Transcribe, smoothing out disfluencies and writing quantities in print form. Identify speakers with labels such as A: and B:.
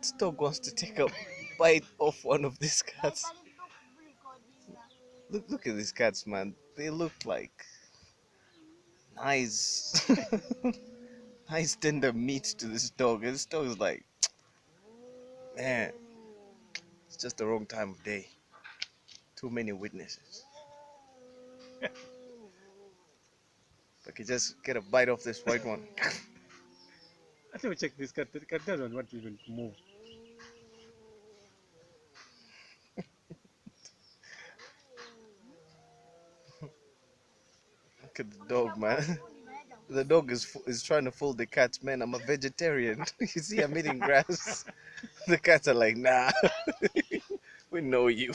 A: This dog wants to take a bite off one of these cats. Look at these cats, man. They look like nice, nice tender meat to this dog. And this dog is like, man, it's just the wrong time of day. Too many witnesses. I could just get a bite off this white one.
B: I think we check this cat. The cat doesn't want to even move.
A: Look at the dog, man. The dog is trying to fool the cats, man. I'm a vegetarian. You see, I'm eating grass. The cats are like, nah, we know you.